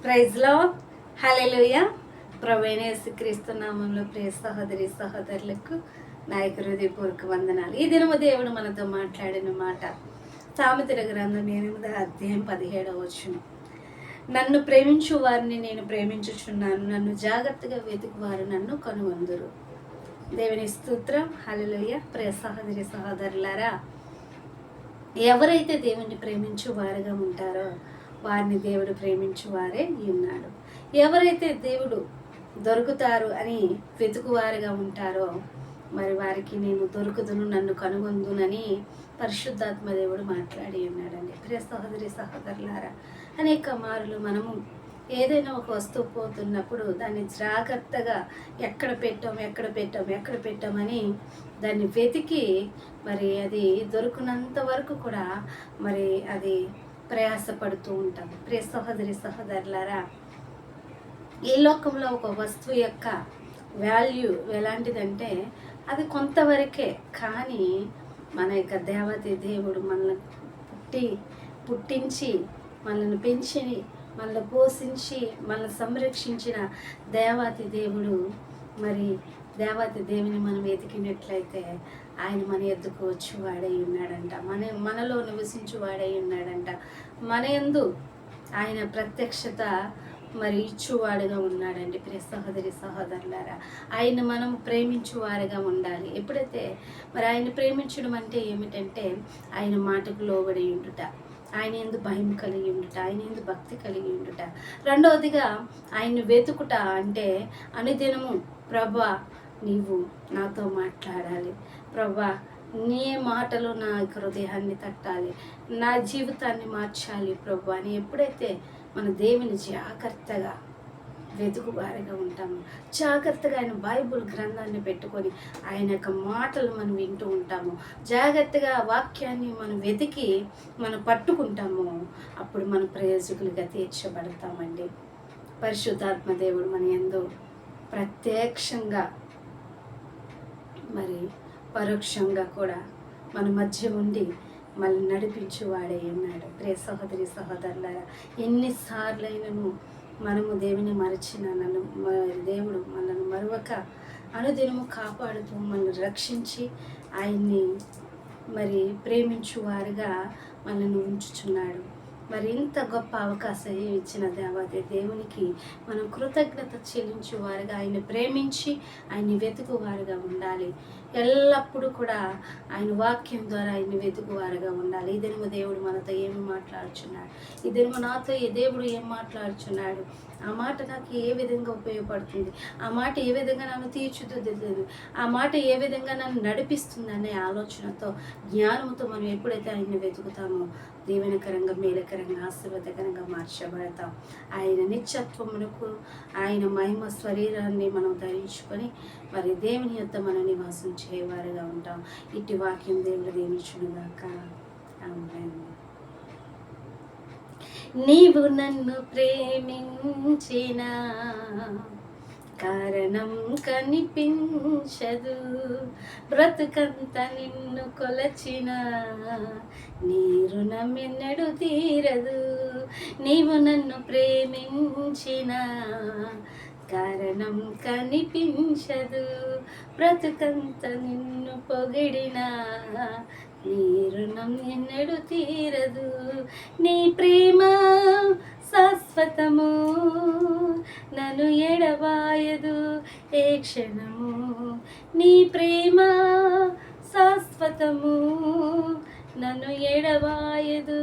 ప్రైజ్లో హల్లెలూయా. ప్రభువైన యేసుక్రీస్తు నామంలో ప్రియ సహోదరి సహోదరులకు నా యొక్క హృదయపూర్వక వందనాలు. ఈ దినము దేవుడు మనతో మాట్లాడిన మాట సామెతల గ్రంథం 8వ అధ్యాయం 17వ వచనం. నన్ను ప్రేమించు వారిని నేను ప్రేమించుచున్నాను, నన్ను జాగ్రత్తగా వెతుకు వారు నన్ను కనుగొందురు. దేవుని స్తోత్రం. హల్లెలూయా. ప్రియ సహోదరి సహోదరులారా, ఎవరైతే దేవుణ్ణి ప్రేమించు వారుగా ఉంటారో వారిని దేవుడు ప్రేమించు వారే ఉన్నాడు. ఎవరైతే దేవుడు దొరుకుతారు అని వెతుకువారుగా ఉంటారో మరి వారికి నేను దొరుకుదును, నన్ను కనుగొందునని పరిశుద్ధాత్మ దేవుడు మాట్లాడి ఉన్నాడండి. ప్రియ సహోదరి సహోదరులారా, అనేక మారులు మనము ఏదైనా ఒక వస్తువు పోతున్నప్పుడు దాన్ని జాగ్రత్తగా ఎక్కడ పెట్టామని దాన్ని వెతికి మరి అది దొరికినంత వరకు కూడా మరి అది ప్రయాసపడుతూ ఉంటాం. ప్రియ సహోదరి సహోదరులారా, ఈ లోకంలో ఒక వస్తువు యొక్క వాల్యూ ఎలాంటిదంటే అది కొంతవరకే, కానీ మన యొక్క దేవతి దేవుడు మనల్ని పుట్టించి మనల్ని పెంచి మనల్ని పోషించి మనల్ని సంరక్షించిన దేవతి దేవుడు, మరి దేవతి దేవుని మనం వెతికినట్లయితే ఆయన మన ఎద్దుకు వచ్చి వాడై ఉన్నాడంట, మనలో నివసించు వాడై ఉన్నాడంట. మన యందు ఆయన ప్రత్యక్షత మరి ఇచ్చువాడుగా ఉన్నాడండి. ప్రియ సహోదరి సహోదరులారా, ఆయన మనం ప్రేమించువారుగా ఉండాలి. ఎప్పుడైతే మరి ఆయన ప్రేమించడం అంటే ఏమిటంటే ఆయన మాటకు లోబడి ఉండుట, ఆయన యందు భయం కలిగి ఉండుట, ఆయన యందు భక్తి కలిగి ఉండుట. రెండవదిగా ఆయన్ని వెతుకుట అంటే అనుదినము ప్రభా నీవు నాతో మాట్లాడాలి, ప్రభా నీ మాటలు నా హృదయాన్ని తట్టాలి, నా జీవితాన్ని మార్చాలి ప్రభు అని ఎప్పుడైతే మన దేవుని జాగ్రత్తగా వెతుకువారిగా ఉంటాము, జాగ్రత్తగా ఆయన బైబుల్ గ్రంథాన్ని పెట్టుకొని ఆయన యొక్క మాటలు మనం వింటూ ఉంటాము, జాగ్రత్తగా వాక్యాన్ని మనం వెతికి మనం పట్టుకుంటాము, అప్పుడు మన ప్రయోజకులుగా తీర్చబడతామండి. పరిశుద్ధాత్మ దేవుడు మన యందు ప్రత్యక్షంగా మరి పరోక్షంగా కూడా మన మధ్య ఉండి మళ్ళీ నడిపించువాడే ఉన్నాడు. ప్రియ సహోదరి సహోదరులారా, ఎన్నిసార్లైనను మనము దేవుని మరచిన దేవుడు మనల్ని మరొక అనుదినము కాపాడుతూ మనల్ని రక్షించి ఆయన్ని మరి ప్రేమించువారుగా మనల్ని ఉంచుచున్నాడు. మరి ఇంత గొప్ప అవకాశం ఇచ్చిన దేవతే దేవునికి మనం కృతజ్ఞత చెల్లించువారుగా ఆయన్ని ప్రేమించి ఆయన్ని వెతుకువారుగా ఉండాలి. ఎల్లప్పుడూ కూడా ఆయన వాక్యం ద్వారా ఆయన్ని వెతుకువారుగా ఉండాలి. ఈ దినము దేవుడు మనతో ఏమి మాట్లాడుచున్నాడు, ఈ దినము నాతో ఈ దేవుడు ఏం మాట్లాడుచున్నాడు, ఆ మాట నాకు ఏ విధంగా ఉపయోగపడుతుంది, ఆ మాట ఏ విధంగా నన్ను తీర్చిదిద్దుతుంది, ఆ మాట ఏ విధంగా నన్ను నడిపిస్తుంది అనే ఆలోచనతో జ్ఞానంతో మనం ఎప్పుడైతే ఆయన్ని వెతుకుతామో దీవెనకరంగా మేలకరంగా ఆశీర్వాదకరంగా మార్చబడతాం. ఆయన నిత్యత్వమునకు ఆయన మహిమ శరీరాన్ని మనం ధరించుకొని మరి దేవుని యొక్క మన నివాసం చేయవారుగా ఉంటాం. ఇట్టి వాక్యం దేవుడు దీవించునుగాక. ఆమేన్. నీవు నన్ను ప్రేమించిన కారణం కనిపించదు, బ్రతుకంత నిన్ను కొలచిన నీ రుణమెన్నడు తీరదు. నీవు నన్ను ప్రేమించిన కారణం కనిపించదు, బ్రతుకంత నిన్ను పొగిడిన నీ రుణం ఎన్నడు తీరదు. నీ ప్రేమ శాశ్వతము, నన్ను ఎడబాయదు ఏ క్షణము. నీ ప్రేమ శాశ్వతము, నన్ను ఎడబాయదు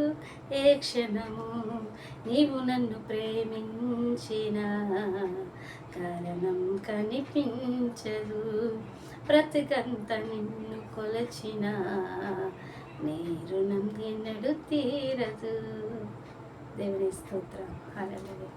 ఏ క్షణము. నీవు నన్ను ప్రేమించిన కారణం కనిపించదు, బ్రతుకంత నిన్ను కొలచిన నీ రుణం ఎన్నడు తీరదు. దేవుని స్తోత్రం. హల్లెలూయా.